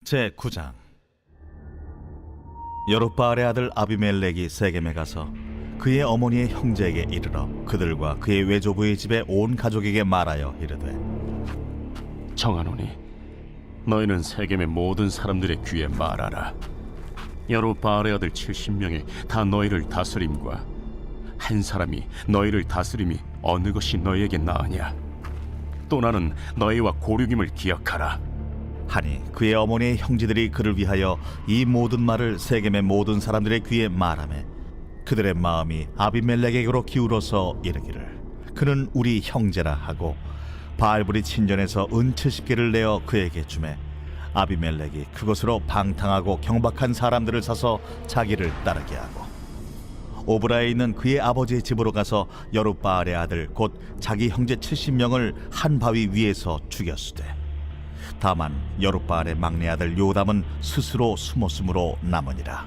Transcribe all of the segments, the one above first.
제9장. 여룻바알의 아들 아비멜렉이 세겜에 가서 그의 어머니의 형제에게 이르러 그들과 그의 외조부의 집에 온 가족에게 말하여 이르되, 청하노니 너희는 세겜의 모든 사람들의 귀에 말하라. 여룻바알의 아들 70명이 다 너희를 다스림과 한 사람이 너희를 다스림이 어느 것이 너희에게 나으냐? 또 나는 너희와 고륙임을 기억하라. 하니 그의 어머니의 형제들이 그를 위하여 이 모든 말을 세겜의 모든 사람들의 귀에 말하매 그들의 마음이 아비멜렉에게로 기울어서 이르기를, 그는 우리 형제라 하고 바알불이 친전에서 은 70개를 내어 그에게 주매 아비멜렉이 그것으로 방탕하고 경박한 사람들을 사서 자기를 따르게 하고 오브라에 있는 그의 아버지의 집으로 가서 여룻바알의 아들 곧 자기 형제 70명을 한 바위 위에서 죽였으되, 다만 여룻바알의 막내 아들 요담은 스스로 숨었으므로 남으니라.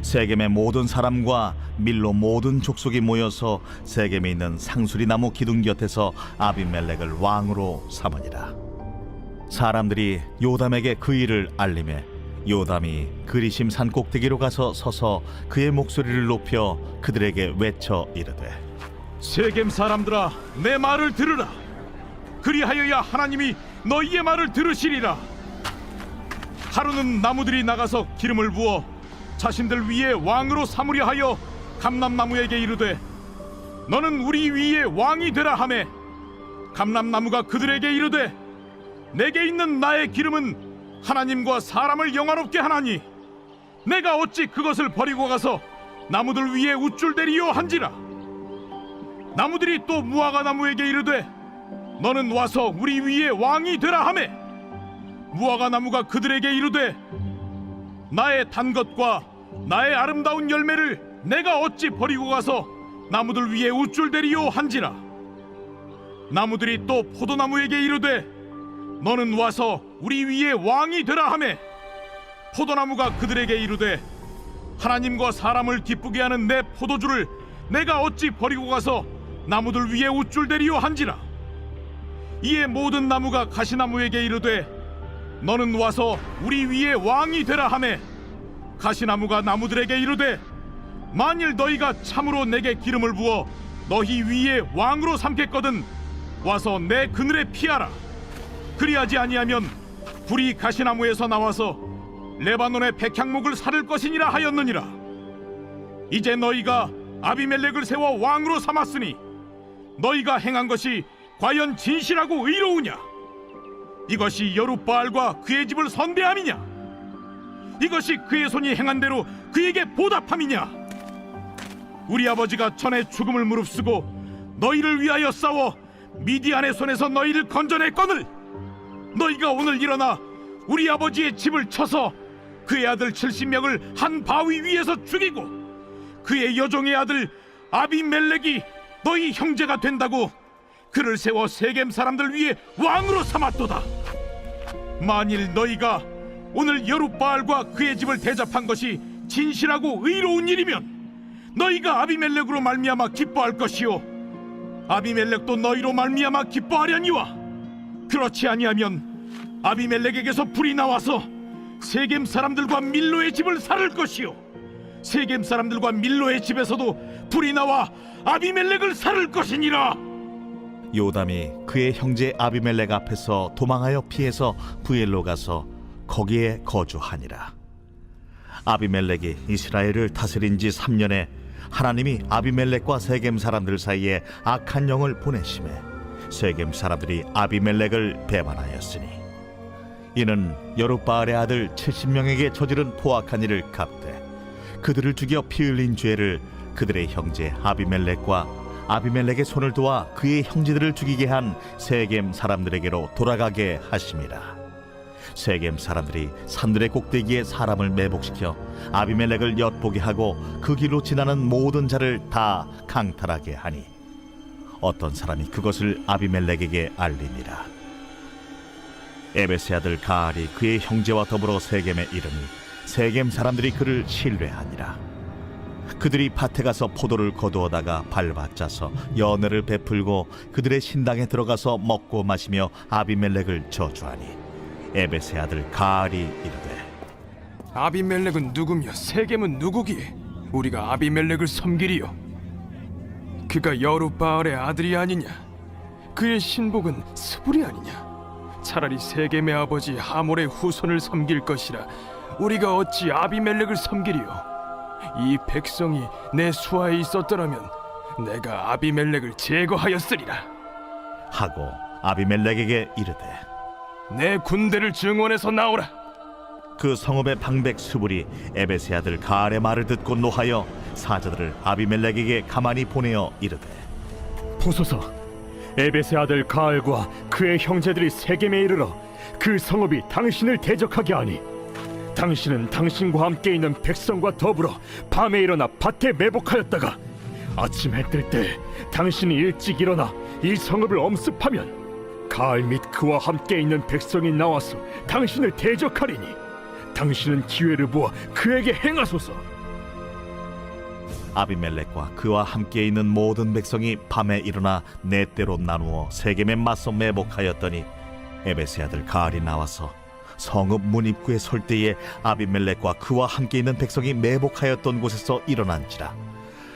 세겜의 모든 사람과 밀로 모든 족속이 모여서 세겜에 있는 상수리 나무 기둥 곁에서 아비멜렉을 왕으로 삼으니라. 사람들이 요담에게 그 일을 알림해 요담이 그리심 산 꼭대기로 가서 서서 그의 목소리를 높여 그들에게 외쳐 이르되, 세겜 사람들아, 내 말을 들으라. 그리하여야 하나님이 너희의 말을 들으시리라. 하루는 나무들이 나가서 기름을 부어 자신들 위에 왕으로 삼으려 하여 감람나무에게 이르되, 너는 우리 위에 왕이 되라 하매, 감람나무가 그들에게 이르되, 내게 있는 나의 기름은 하나님과 사람을 영화롭게 하나니 내가 어찌 그것을 버리고 가서 나무들 위에 우쭐대리요 한지라. 나무들이 또 무화과 나무에게 이르되, 너는 와서 우리 위에 왕이 되라 하매, 무화과 나무가 그들에게 이르되, 나의 단 것과 나의 아름다운 열매를 내가 어찌 버리고 가서 나무들 위에 우쭐대리요 한지라. 나무들이 또 포도나무에게 이르되, 너는 와서 우리 위에 왕이 되라 하매, 포도나무가 그들에게 이르되, 하나님과 사람을 기쁘게 하는 내 포도주를 내가 어찌 버리고 가서 나무들 위에 우쭐대리요 한지라. 이에 모든 나무가 가시나무에게 이르되, 너는 와서 우리 위에 왕이 되라 하매, 가시나무가 나무들에게 이르되, 만일 너희가 참으로 내게 기름을 부어 너희 위에 왕으로 삼겠거든 와서 내 그늘에 피하라. 그리하지 아니하면 불이 가시나무에서 나와서 레바논의 백향목을 사를 것이니라 하였느니라. 이제 너희가 아비멜렉을 세워 왕으로 삼았으니 너희가 행한 것이 과연 진실하고 의로우냐? 이것이 여룻바알과 그의 집을 선대함이냐? 이것이 그의 손이 행한 대로 그에게 보답함이냐? 우리 아버지가 전에 죽음을 무릅쓰고 너희를 위하여 싸워 미디안의 손에서 너희를 건져냈거늘, 너희가 오늘 일어나 우리 아버지의 집을 쳐서 그의 아들 70명을 한 바위 위에서 죽이고 그의 여종의 아들 아비멜렉이 너희 형제가 된다고 그를 세워 세겜 사람들 위에 왕으로 삼았도다. 만일 너희가 오늘 여룻바알과 그의 집을 대접한 것이 진실하고 의로운 일이면 너희가 아비멜렉으로 말미암아 기뻐할 것이요, 아비멜렉도 너희로 말미암아 기뻐하려니와, 그렇지 아니하면 아비멜렉에게서 불이 나와서 세겜 사람들과 밀로의 집을 살을 것이요, 세겜 사람들과 밀로의 집에서도 불이 나와 아비멜렉을 살을 것이니라. 요담이 그의 형제 아비멜렉 앞에서 도망하여 피해서 부엘로 가서 거기에 거주하니라. 아비멜렉이 이스라엘을 다스린 지 3년에 하나님이 아비멜렉과 세겜 사람들 사이에 악한 영을 보내심에 세겜 사람들이 아비멜렉을 배반하였으니, 이는 여룻바알의 아들 70명에게 저지른 포악한 일을 갚되 그들을 죽여 피 흘린 죄를 그들의 형제 아비멜렉과 아비멜렉의 손을 도와 그의 형제들을 죽이게 한 세겜 사람들에게로 돌아가게 하심이라. 세겜 사람들이 산들의 꼭대기에 사람을 매복시켜 아비멜렉을 엿보게 하고 그 길로 지나는 모든 자를 다 강탈하게 하니 어떤 사람이 그것을 아비멜렉에게 알리니라. 에베스의 아들 가알이 그의 형제와 더불어 세겜에 이르니 세겜 사람들이 그를 신뢰하니라. 그들이 밭에 가서 포도를 거두어다가 밟아짜서 연회를 베풀고 그들의 신당에 들어가서 먹고 마시며 아비멜렉을 저주하니 에벳의 아들 가알이 이르되 아비멜렉은 누구며 세겜은 누구기에 우리가 아비멜렉을 섬기리요? 그가 여룻바알의 아들이 아니냐? 그의 신복은 스불이 아니냐? 차라리 세겜의 아버지 하몰의 후손을 섬길 것이라 우리가 어찌 아비멜렉을 섬기리요? 이 백성이 내 수하에 있었더라면 내가 아비멜렉을 제거하였으리라. 하고 아비멜렉에게 이르되 내 군대를 증원해서 나오라. 그 성읍의 방백 수불이 에벳의 아들 가알의 말을 듣고 노하여 사자들을 아비멜렉에게 가만히 보내어 이르되 보소서, 에벳의 아들 가알과 그의 형제들이 세겜에 이르러 그 성읍이 당신을 대적하게 하니 당신은 당신과 함께 있는 백성과 더불어 밤에 일어나 밭에 매복하였다가 아침 해 뜰 때 당신이 일찍 일어나 이 성읍을 엄습하면 가알 및 그와 함께 있는 백성이 나와서 당신을 대적하리니 당신은 기회를 보아 그에게 행하소서. 아비멜렉과 그와 함께 있는 모든 백성이 밤에 일어나 네 때로 나누어 세겜에 맞서 매복하였더니 에벳의 아들 가알이 나와서 성읍 문 입구에 설 때에 아비멜렉과 그와 함께 있는 백성이 매복하였던 곳에서 일어난지라.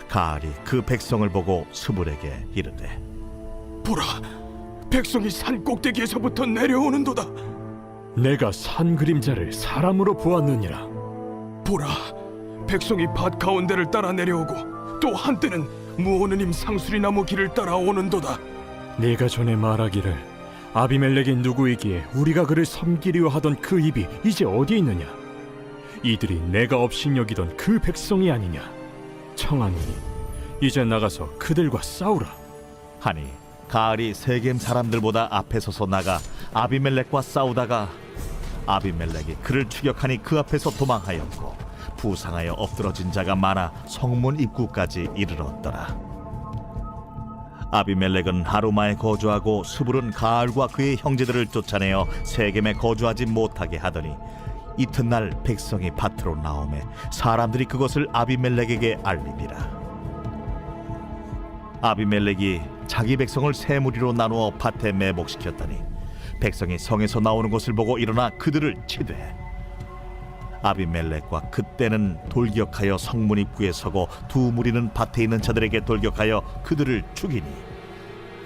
가알이 그 백성을 보고 스불에게 이르되 보라, 백성이 산 꼭대기에서부터 내려오는도다. 내가 산 그림자를 사람으로 보았느니라. 보라, 백성이 밭 가운데를 따라 내려오고 또 한때는 무오느님 상수리나무 길을 따라 오는도다. 네가 전에 말하기를 아비멜렉이 누구이기에 우리가 그를 섬기려 하던 그 입이 이제 어디 있느냐? 이들이 내가 업신여기던 그 백성이 아니냐? 청하노니 이제 나가서 그들과 싸우라. 하니 가알이 세겜 사람들보다 앞에 서서 나가 아비멜렉과 싸우다가 아비멜렉이 그를 추격하니 그 앞에서 도망하였고 부상하여 엎드러진 자가 많아 성문 입구까지 이르렀더라. 아비멜렉은 하루마에 거주하고 스불은 가알과 그의 형제들을 쫓아내어 세겜에 거주하지 못하게 하더니 이튿날 백성이 밭으로 나오매 사람들이 그것을 아비멜렉에게 알리니라. 아비멜렉이 자기 백성을 세 무리로 나누어 밭에 매복시켰더니 백성이 성에서 나오는 것을 보고 일어나 그들을 치되 아비멜렉과 그때는 돌격하여 성문 입구에 서고 두 무리는 밭에 있는 자들에게 돌격하여 그들을 죽이니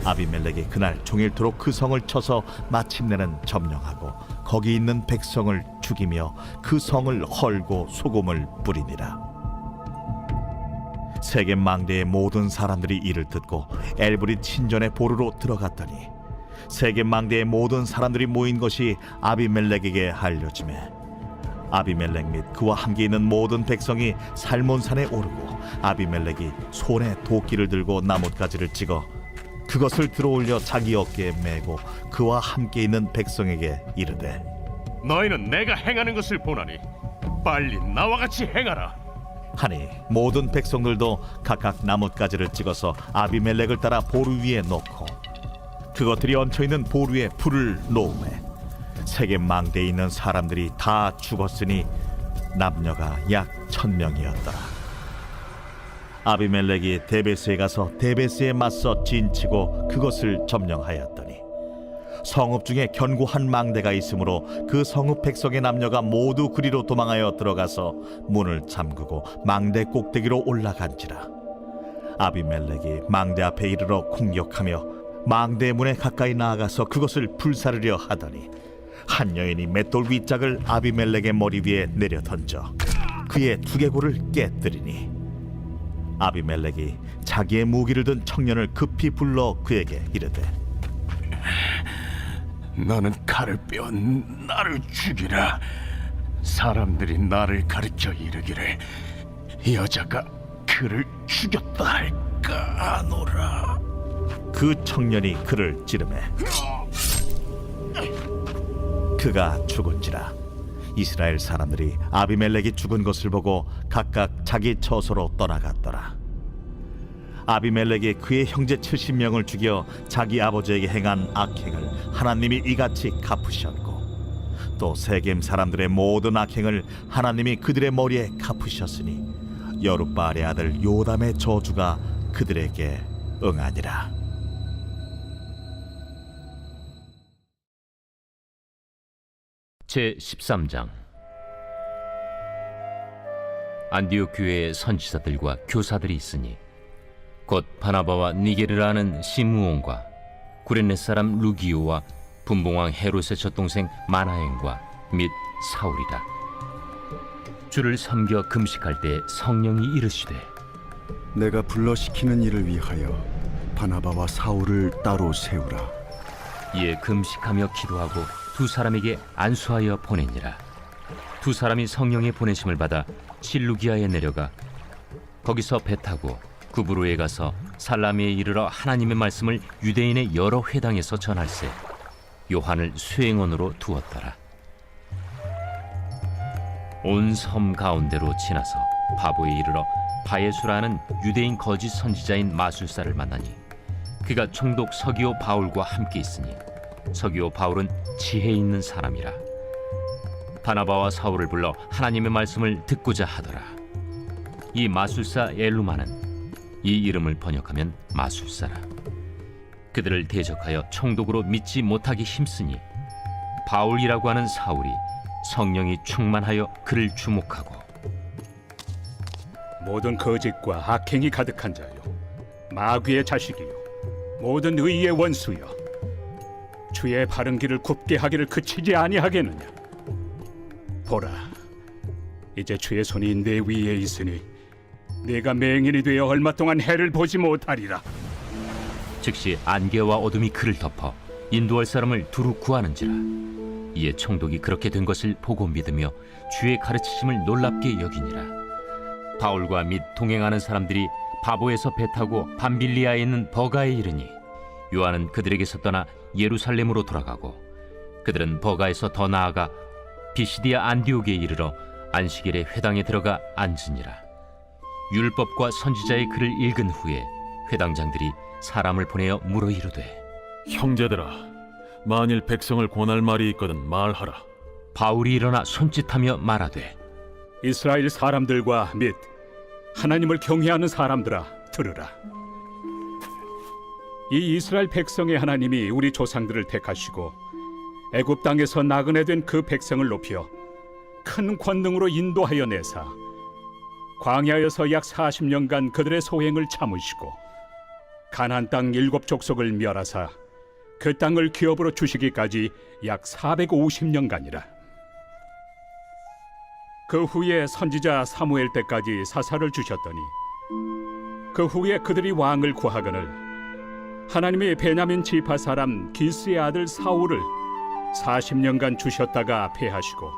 아비멜렉이 그날 종일토록 그 성을 쳐서 마침내는 점령하고 거기 있는 백성을 죽이며 그 성을 헐고 소금을 뿌리니라. 세겜 망대의 모든 사람들이 이를 듣고 엘브릿 신전의 보루로 들어갔더니 세겜 망대의 모든 사람들이 모인 것이 아비멜렉에게 알려지매 아비멜렉 및 그와 함께 있는 모든 백성이 살몬산에 오르고 아비멜렉이 손에 도끼를 들고 나뭇가지를 찍어 그것을 들어올려 자기 어깨에 메고 그와 함께 있는 백성에게 이르되 너희는 내가 행하는 것을 보나니 빨리 나와 같이 행하라. 하니 모든 백성들도 각각 나뭇가지를 찍어서 아비멜렉을 따라 보루 위에 놓고 그것들이 얹혀있는 보루에 불을 놓으매 세겜 망대에 있는 사람들이 다 죽었으니 남녀가 약 1000명이었더라. 아비멜렉이 데베스에 가서 데베스에 맞서 진치고 그것을 점령하였더니 성읍 중에 견고한 망대가 있으므로 그 성읍 백성의 남녀가 모두 그리로 도망하여 들어가서 문을 잠그고 망대 꼭대기로 올라간지라. 아비멜렉이 망대 앞에 이르러 공격하며 망대 문에 가까이 나아가서 그것을 불사르려 하더니 한 여인이 맷돌 윗짝을 아비멜렉의 머리 위에 내려 던져 그의 두개골을 깨뜨리니 아비멜렉이 자기의 무기를 든 청년을 급히 불러 그에게 이르되 너는 칼을 빼어 나를 죽이라. 사람들이 나를 가르쳐 이르기를 여자가 그를 죽였다 할까 하노라. 그 청년이 그를 찌르매 그가 죽은지라. 이스라엘 사람들이 아비멜렉이 죽은 것을 보고 각각 자기 처소로 떠나갔더라. 아비멜렉이 그의 형제 70명을 죽여 자기 아버지에게 행한 악행을 하나님이 이같이 갚으셨고 또 세겜 사람들의 모든 악행을 하나님이 그들의 머리에 갚으셨으니 여룻바알의 아들 요담의 저주가 그들에게 응하니라. 제13장. 안디옥 교회에 선지자들과 교사들이 있으니 곧 바나바와 니게르라는 시므온과 구레네 사람 루기오와 분봉왕 헤롯의 젖동생 마나엔과 및 사울이라. 주를 섬겨 금식할 때 성령이 이르시되 내가 불러시키는 일을 위하여 바나바와 사울을 따로 세우라. 이에 금식하며 기도하고 두 사람에게 안수하여 보내니라. 두 사람이 성령의 보내심을 받아 실루기아에 내려가 거기서 배 타고 구브로에 가서 살라미에 이르러 하나님의 말씀을 유대인의 여러 회당에서 전할세 요한을 수행원으로 두었더라. 온 섬 가운데로 지나서 바보에 이르러 바예수라는 유대인 거짓 선지자인 마술사를 만나니 그가 총독 서기오 바울과 함께 있으니 서기오 바울은 지혜 있는 사람이라. 바나바와 사울을 불러 하나님의 말씀을 듣고자 하더라. 이 마술사 엘루마는 이 이름을 번역하면 마술사라. 그들을 대적하여 총독으로 믿지 못하기 힘쓰니 바울이라고 하는 사울이 성령이 충만하여 그를 주목하고 모든 거짓과 악행이 가득한 자요, 마귀의 자식이요, 모든 의의 원수여, 주의 바른 길을 굽게 하기를 그치지 아니하겠느냐. 보라, 이제 주의 손이 내 위에 있으니 내가 맹인이 되어 얼마 동안 해를 보지 못하리라. 즉시 안개와 어둠이 그를 덮어 인도할 사람을 두루 구하는지라. 이에 총독이 그렇게 된 것을 보고 믿으며 주의 가르치심을 놀랍게 여기니라. 바울과 및 동행하는 사람들이 바보에서 배 타고 밤빌리아에 있는 버가에 이르니 요한은 그들에게서 떠나 예루살렘으로 돌아가고 그들은 버가에서 더 나아가 비시디아 안디옥에 이르러 안시겔의 회당에 들어가 앉으니라. 율법과 선지자의 글을 읽은 후에 회당장들이 사람을 보내어 물어 이르되 형제들아, 만일 백성을 권할 말이 있거든 말하라. 바울이 일어나 손짓하며 말하되 이스라엘 사람들과 및 하나님을 경외하는 사람들아, 들으라. 이 이스라엘 백성의 하나님이 우리 조상들을 택하시고 애굽 땅에서 나그네 된 그 백성을 높여 큰 권능으로 인도하여 내사 광야에서 약 40년간 그들의 소행을 참으시고 가나안 땅 7족속을 멸하사 그 땅을 기업으로 주시기까지 약 450년간이라. 그 후에 선지자 사무엘 때까지 사사를 주셨더니 그 후에 그들이 왕을 구하거늘 하나님이 베냐민 지파 사람 기스의 아들 사울을 40년간 주셨다가 패하시고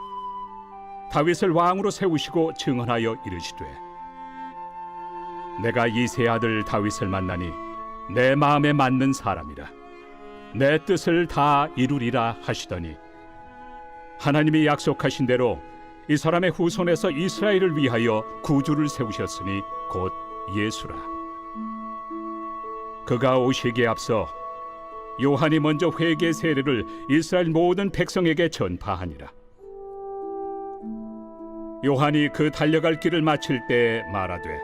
다윗을 왕으로 세우시고 증언하여 이르시되 내가 이새의 아들 다윗을 만나니 내 마음에 맞는 사람이라 내 뜻을 다 이루리라 하시더니 하나님이 약속하신 대로 이 사람의 후손에서 이스라엘을 위하여 구주를 세우셨으니 곧 예수라. 그가 오시기에 앞서 요한이 먼저 회개 세례를 이스라엘 모든 백성에게 전파하니라. 요한이 그 달려갈 길을 마칠 때 말하되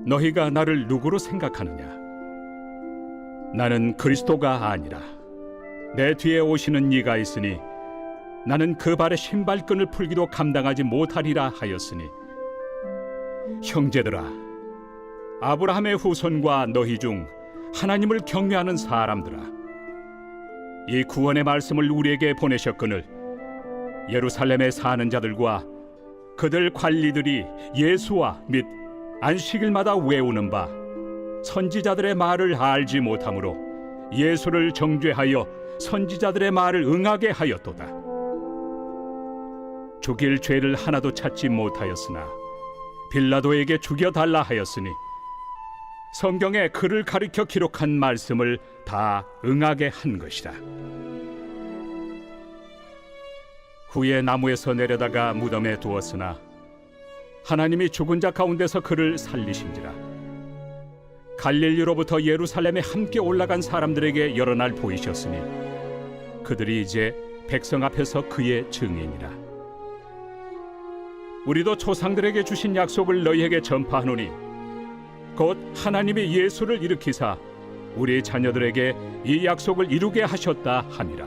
너희가 나를 누구로 생각하느냐? 나는 그리스도가 아니라 내 뒤에 오시는 이가 있으니 나는 그 발의 신발끈을 풀기도 감당하지 못하리라 하였으니 형제들아, 아브라함의 후손과 너희 중 하나님을 경외하는 사람들아, 이 구원의 말씀을 우리에게 보내셨거늘 예루살렘에 사는 자들과 그들 관리들이 예수와 및 안식일마다 외우는 바 선지자들의 말을 알지 못하므로 예수를 정죄하여 선지자들의 말을 응하게 하였도다. 죽일 죄를 하나도 찾지 못하였으나 빌라도에게 죽여달라 하였으니 성경에 그를 가리켜 기록한 말씀을 다 응하게 한 것이다. 후에 나무에서 내려다가 무덤에 두었으나 하나님이 죽은 자 가운데서 그를 살리신지라. 갈릴리로부터 예루살렘에 함께 올라간 사람들에게 여러 날 보이셨으니 그들이 이제 백성 앞에서 그의 증인이라. 우리도 조상들에게 주신 약속을 너희에게 전파하노니 곧 하나님이 예수를 일으키사 우리 자녀들에게 이 약속을 이루게 하셨다 함이라.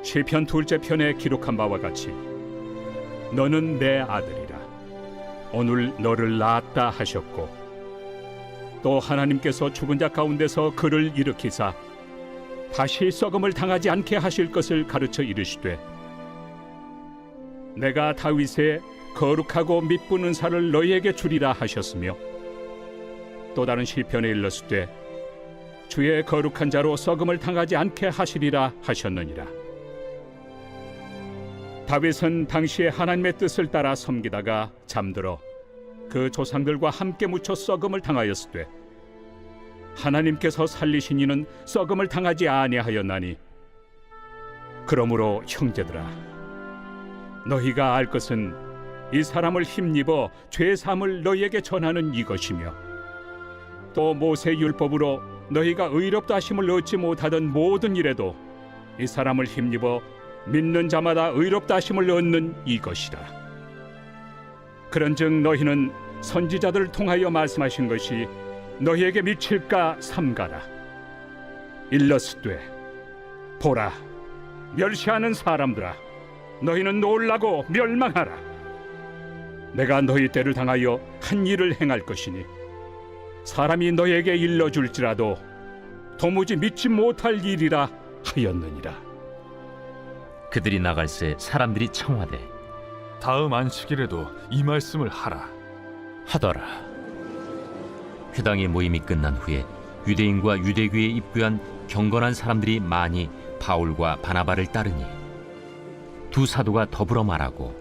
시편 둘째 편에 기록한 바와 같이 너는 내 아들이라 오늘 너를 낳았다 하셨고, 또 하나님께서 죽은 자 가운데서 그를 일으키사 다시 썩음을 당하지 않게 하실 것을 가르쳐 이르시되, 내가 다윗의 거룩하고 미쁜 은사를 너희에게 주리라 하셨으며, 또 다른 시편에 일렀으되 주의 거룩한 자로 썩음을 당하지 않게 하시리라 하셨느니라. 다윗은 당시에 하나님의 뜻을 따라 섬기다가 잠들어 그 조상들과 함께 묻혀 썩음을 당하였으되, 하나님께서 살리신 이는 썩음을 당하지 아니하였나니, 그러므로 형제들아, 너희가 알 것은 이 사람을 힘입어 죄 사함을 너희에게 전하는 이것이며, 또 모세 율법으로 너희가 의롭다 하심을 얻지 못하던 모든 일에도 이 사람을 힘입어 믿는 자마다 의롭다 하심을 얻는 이것이라. 그런즉 너희는 선지자들을 통하여 말씀하신 것이 너희에게 미칠까 삼가라. 일러스되 보라, 멸시하는 사람들아, 너희는 놀라고 멸망하라. 내가 너희 때를 당하여 한 일을 행할 것이니 사람이 너희에게 일러줄지라도 도무지 믿지 못할 일이라 하였느니라. 그들이 나갈새 사람들이 청하되 다음 안식일에도 이 말씀을 하라. 하더라. 회당의 모임이 끝난 후에 유대인과 유대교에 입교한 경건한 사람들이 많이 바울과 바나바를 따르니 두 사도가 더불어 말하고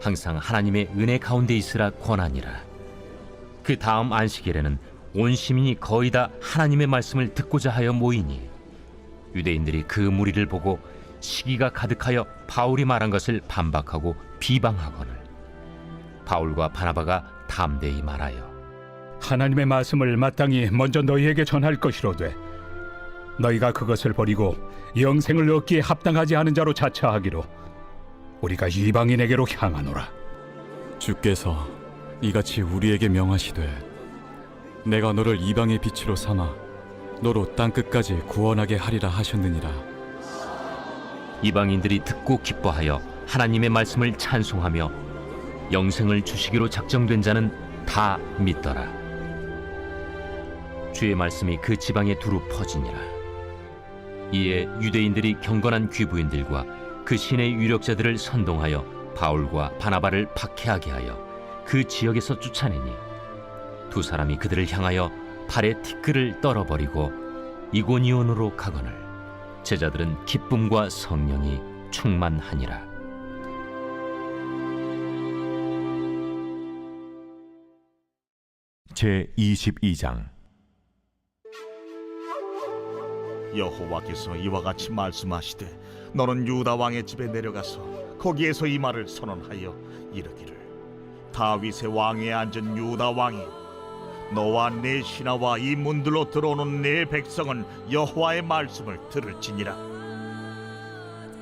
항상 하나님의 은혜 가운데 있으라 권하니라. 그 다음 안식일에는 온 시민이 거의 다 하나님의 말씀을 듣고자 하여 모이니 유대인들이 그 무리를 보고 시기가 가득하여 바울이 말한 것을 반박하고 비방하거늘 바울과 바나바가 담대히 말하여 하나님의 말씀을 마땅히 먼저 너희에게 전할 것이로되, 너희가 그것을 버리고 영생을 얻기에 합당하지 않은 자로 자처하기로 우리가 이방인에게로 향하노라. 주께서 이같이 우리에게 명하시되 내가 너를 이방의 빛으로 삼아 너로 땅 끝까지 구원하게 하리라 하셨느니라. 이방인들이 듣고 기뻐하여 하나님의 말씀을 찬송하며 영생을 주시기로 작정된 자는 다 믿더라. 주의 말씀이 그 지방에 두루 퍼지니라. 이에 유대인들이 경건한 귀부인들과 그 신의 유력자들을 선동하여 바울과 바나바를 박해하게 하여 그 지역에서 쫓아내니 두 사람이 그들을 향하여 발에 티끌을 떨어버리고 이고니온으로 가거늘 제자들은 기쁨과 성령이 충만하니라. 제22장. 여호와께서 이와 같이 말씀하시되 너는 유다 왕의 집에 내려가서 거기에서 이 말을 선언하여 이르기를, 다윗의 왕위에 앉은 유다 왕이 너와 네 신하와 이 문들로 들어오는 네 백성은 여호와의 말씀을 들을지니라.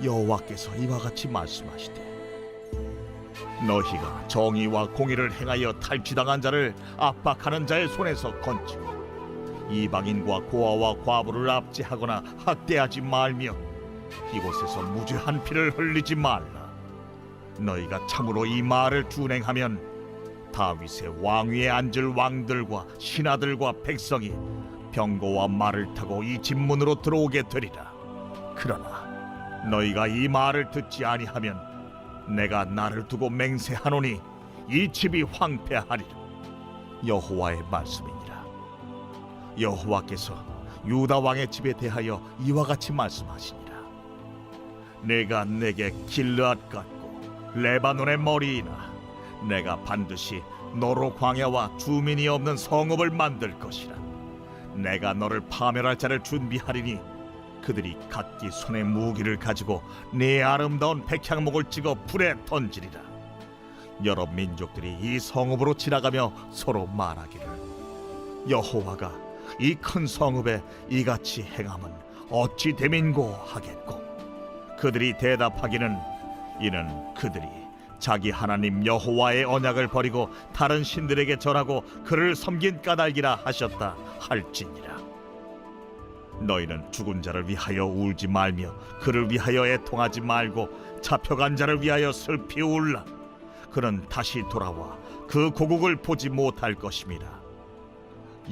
여호와께서 이와 같이 말씀하시되 너희가 정의와 공의를 행하여 탈취당한 자를 압박하는 자의 손에서 건지고 이방인과 고아와 과부를 압제하거나 학대하지 말며 이곳에서 무죄한 피를 흘리지 말라. 너희가 참으로 이 말을 준행하면 다윗의 왕위에 앉을 왕들과 신하들과 백성이 병거와 말을 타고 이 집문으로 들어오게 되리라. 그러나 너희가 이 말을 듣지 아니하면 내가 나를 두고 맹세하노니 이 집이 황폐하리라. 여호와의 말씀이니라. 여호와께서 유다 왕의 집에 대하여 이와 같이 말씀하시니라. 내가 내게 길르앗 같고 레바논의 머리이나 내가 반드시 너로 광야와 주민이 없는 성읍을 만들 것이라. 내가 너를 파멸할 자를 준비하리니 그들이 각기 손에 무기를 가지고 네 아름다운 백향목을 찍어 불에 던지리라. 여러 민족들이 이 성읍으로 지나가며 서로 말하기를, 여호와가 이 큰 성읍에 이같이 행함은 어찌 됨인고 하겠고, 그들이 대답하기는 이는 그들이 자기 하나님 여호와의 언약을 버리고 다른 신들에게 절하고 그를 섬긴 까닭이라 하셨다 할지니라. 너희는 죽은 자를 위하여 울지 말며 그를 위하여 애통하지 말고 잡혀간 자를 위하여 슬피 울라. 그는 다시 돌아와 그 고국을 보지 못할 것임이라.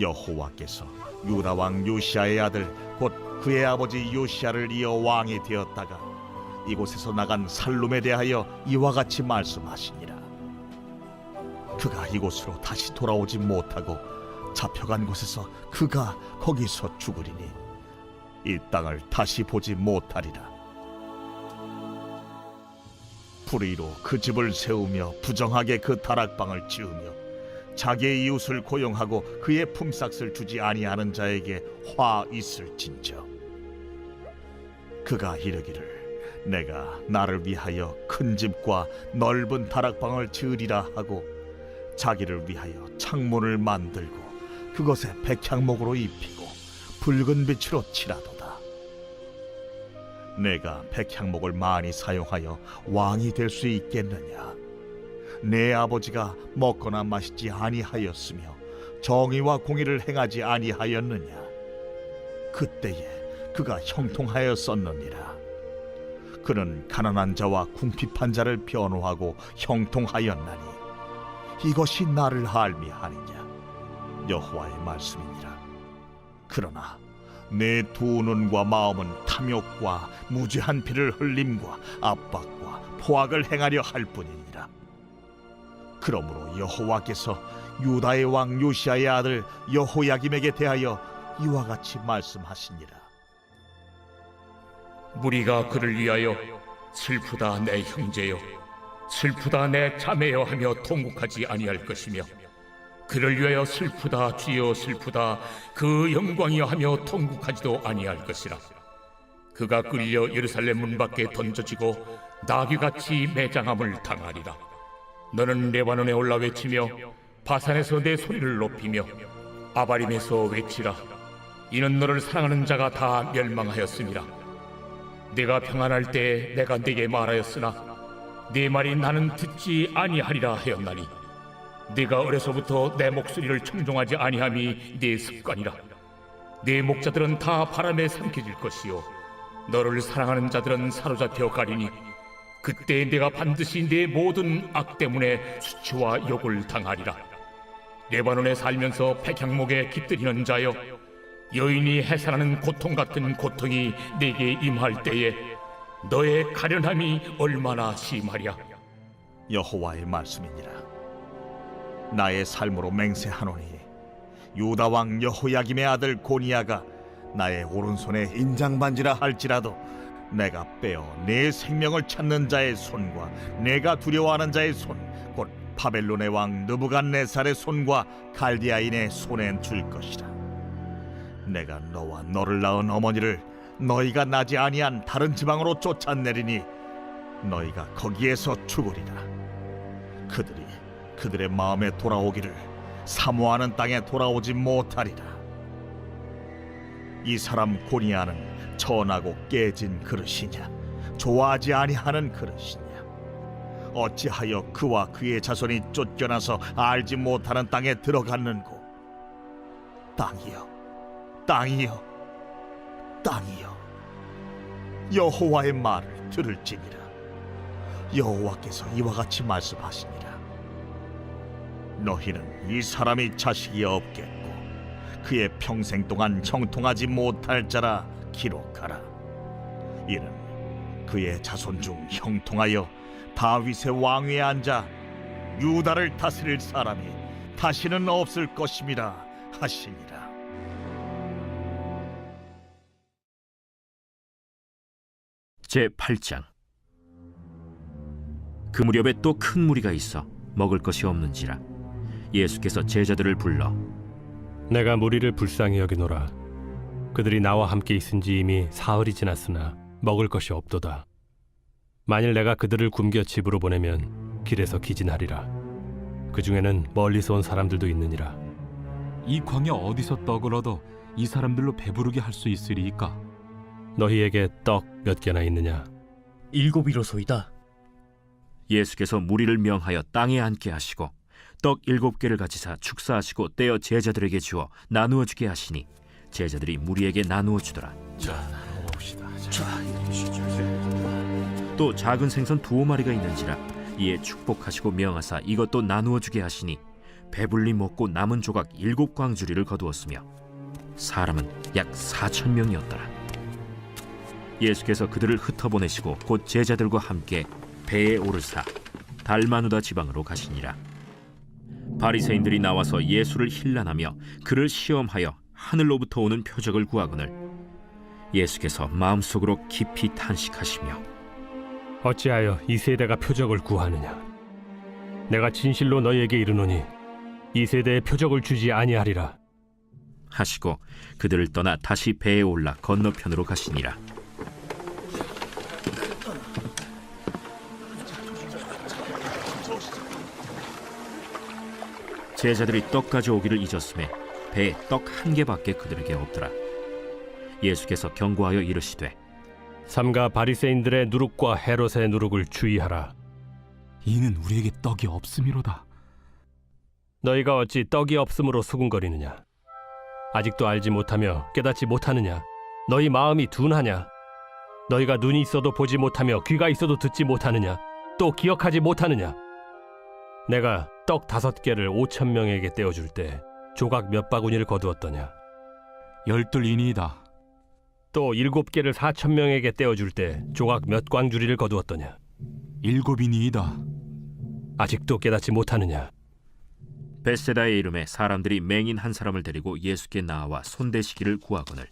여호와께서 유다 왕 요시아의 아들 곧 그의 아버지 요시아를 이어 왕이 되었다가 이곳에서 나간 살룸에 대하여 이와 같이 말씀하시니라. 그가 이곳으로 다시 돌아오지 못하고 잡혀간 곳에서 그가 거기서 죽으리니 이 땅을 다시 보지 못하리라. 불의로 그 집을 세우며 부정하게 그 다락방을 지으며 자기의 이웃을 고용하고 그의 품삯을 주지 아니하는 자에게 화 있을진저. 그가 이르기를 내가 나를 위하여 큰 집과 넓은 다락방을 지으리라 하고 자기를 위하여 창문을 만들고 그것에 백향목으로 입히고 붉은 빛으로 칠하도다. 내가 백향목을 많이 사용하여 왕이 될 수 있겠느냐? 내 아버지가 먹거나 마시지 아니하였으며 정의와 공의를 행하지 아니하였느냐? 그때에 그가 형통하였었느니라. 그는 가난한 자와 궁핍한 자를 변호하고 형통하였나니 이것이 나를 알미하느냐? 여호와의 말씀이니라. 그러나 내 두 눈과 마음은 탐욕과 무죄한 피를 흘림과 압박과 포악을 행하려 할 뿐이니라. 그러므로 여호와께서 유다의 왕 요시아의 아들 여호야김에게 대하여 이와 같이 말씀하시니라. 무리가 그를 위하여 슬프다 내 형제여, 슬프다 내 자매여 하며 통곡하지 아니할 것이며 그를 위하여 슬프다 주여 슬프다 그 영광이여 하며 통곡하지도 아니할 것이라. 그가 끌려 예루살렘 문 밖에 던져지고 나귀같이 매장함을 당하리라. 너는 레바논에 올라 외치며 바산에서 내 소리를 높이며 아바림에서 외치라. 이는 너를 사랑하는 자가 다 멸망하였음이라. 내가 평안할 때에 내가 네게 말하였으나 네 말이 나는 듣지 아니하리라 하였나니 네가 어려서부터 내 목소리를 청종하지 아니함이 네 습관이라. 네 목자들은 다 바람에 삼켜질 것이요 너를 사랑하는 자들은 사로잡혀 가리니 그때 네가 반드시 네 모든 악 때문에 수치와 욕을 당하리라. 레바논에 살면서 백향목에 깃들이는 자여, 여인이 해산하는 고통 같은 고통이 네게 임할 때에 너의 가련함이 얼마나 심하랴. 여호와의 말씀이니라. 나의 삶으로 맹세하노니 유다 왕 여호야김의 아들 고니야가 나의 오른손에 인장반지라 할지라도 내가 빼어 내 생명을 찾는 자의 손과 내가 두려워하는 자의 손 곧 바벨론의 왕 느부갓네살의 손과 갈디아인의 손에 줄 것이라. 내가 너와 너를 낳은 어머니를 너희가 나지 아니한 다른 지방으로 쫓아내리니 너희가 거기에서 죽으리라. 그들이 그들의 마음에 돌아오기를 사모하는 땅에 돌아오지 못하리라. 이 사람 고니야는 천하고 깨진 그릇이냐? 좋아하지 아니하는 그릇이냐? 어찌하여 그와 그의 자손이 쫓겨나서 알지 못하는 땅에 들어갔는고? 땅이여, 땅이여, 땅이여, 여호와의 말을 들을지니라. 여호와께서 이와 같이 말씀하시니라. 너희는 이 사람이 자식이 없겠고 그의 평생 동안 형통하지 못할 자라 기록하라. 이는 그의 자손 중 형통하여 다윗의 왕위에 앉아 유다를 다스릴 사람이 다시는 없을 것임이라 하시니라. 제8장. 그 무렵에 또 큰 무리가 있어 먹을 것이 없는지라 예수께서 제자들을 불러 내가 무리를 불쌍히 여기노라. 그들이 나와 함께 있은지 이미 사흘이 지났으나 먹을 것이 없도다. 만일 내가 그들을 굶겨 집으로 보내면 길에서 기진하리라. 그 중에는 멀리서 온 사람들도 있느니라. 이 광야 어디서 떡을 얻어 이 사람들로 배부르게 할 수 있으리이까? 너희에게 떡 몇 개나 있느냐? 7이로소이다. 예수께서 무리를 명하여 땅에 앉게 하시고 떡 7개를 가지사 축사하시고 떼어 제자들에게 주어 나누어 주게 하시니 제자들이 무리에게 나누어 주더라. 또 작은 생선 2마리가 있는지라 이에 축복하시고 명하사 이것도 나누어 주게 하시니 배불리 먹고 남은 조각 7광주리를 거두었으며 사람은 약 4,000명이었더라. 예수께서 그들을 흩어보내시고 곧 제자들과 함께 배에 오르사 달마누다 지방으로 가시니라. 바리새인들이 나와서 예수를 힐난하며 그를 시험하여 하늘로부터 오는 표적을 구하거늘 예수께서 마음속으로 깊이 탄식하시며 어찌하여 이 세대가 표적을 구하느냐? 내가 진실로 너희에게 이르노니 이 세대에 표적을 주지 아니하리라. 하시고 그들을 떠나 다시 배에 올라 건너편으로 가시니라. 제자들이 떡 가져오기를 잊었음에 배에 떡 1개밖에 그들에게 없더라. 예수께서 경고하여 이르시되 삼가 바리새인들의 누룩과 헤롯의 누룩을 주의하라. 이는 우리에게 떡이 없음이로다. 너희가 어찌 떡이 없음으로 수군거리느냐? 아직도 알지 못하며 깨닫지 못하느냐? 너희 마음이 둔하냐? 너희가 눈이 있어도 보지 못하며 귀가 있어도 듣지 못하느냐? 또 기억하지 못하느냐? 내가 떡 5개를 5,000명에게 떼어줄 때 조각 몇 바구니를 거두었더냐? 12이니이다. 또 7개를 4,000명에게 떼어줄 때 조각 몇 광주리를 거두었더냐? 7이니이다. 아직도 깨닫지 못하느냐? 벳세다의 이름에 사람들이 맹인 한 사람을 데리고 예수께 나와 손대시기를 구하거늘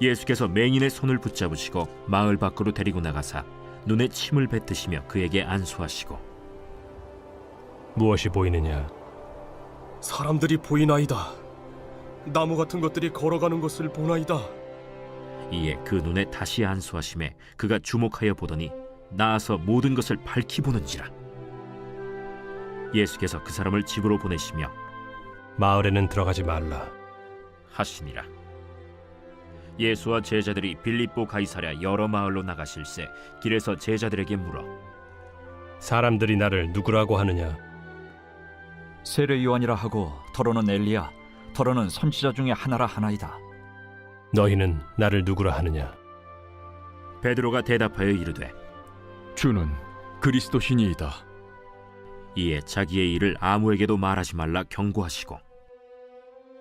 예수께서 맹인의 손을 붙잡으시고 마을 밖으로 데리고 나가사 눈에 침을 뱉으시며 그에게 안수하시고 무엇이 보이느냐? 사람들이 보이나이다. 나무 같은 것들이 걸어가는 것을 보나이다. 이에 그 눈에 다시 안수하심에 그가 주목하여 보더니 나아서 모든 것을 밝히 보는지라. 예수께서 그 사람을 집으로 보내시며 마을에는 들어가지 말라 하시니라. 예수와 제자들이 빌립보 가이사랴 여러 마을로 나가실새 길에서 제자들에게 물어 사람들이 나를 누구라고 하느냐? 세례 요한이라 하고 더러는 엘리야 더러는 선지자 중에 하나라 하나이다. 너희는 나를 누구라 하느냐? 베드로가 대답하여 이르되 주는 그리스도시니이다. 이에 자기의 일을 아무에게도 말하지 말라 경고하시고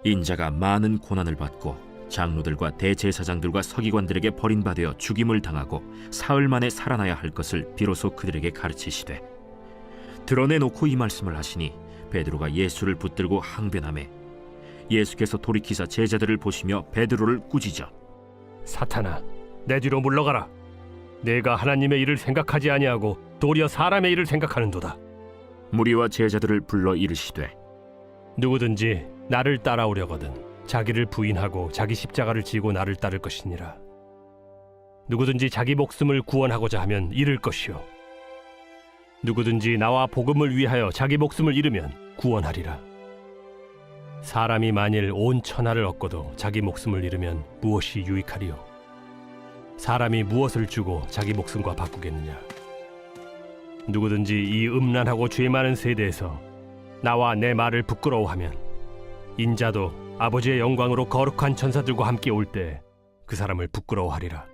인자가 많은 고난을 받고 장로들과 대제사장들과 서기관들에게 버림받아 죽임을 당하고 사흘 만에 살아나야 할 것을 비로소 그들에게 가르치시되 드러내놓고 이 말씀을 하시니 베드로가 예수를 붙들고 항변하매 예수께서 돌이키사 제자들을 보시며 베드로를 꾸짖어 사탄아, 내 뒤로 물러가라. 내가 하나님의 일을 생각하지 아니하고 도리어 사람의 일을 생각하는도다. 무리와 제자들을 불러 이르시되 누구든지 나를 따라오려거든 자기를 부인하고 자기 십자가를 지고 나를 따를 것이니라. 누구든지 자기 목숨을 구원하고자 하면 잃을 것이요 누구든지 나와 복음을 위하여 자기 목숨을 잃으면 구원하리라. 사람이 만일 온 천하를 얻고도 자기 목숨을 잃으면 무엇이 유익하리요? 사람이 무엇을 주고 자기 목숨과 바꾸겠느냐? 누구든지 이 음란하고 죄 많은 세대에서 나와 내 말을 부끄러워하면 인자도 아버지의 영광으로 거룩한 천사들과 함께 올 때 그 사람을 부끄러워하리라.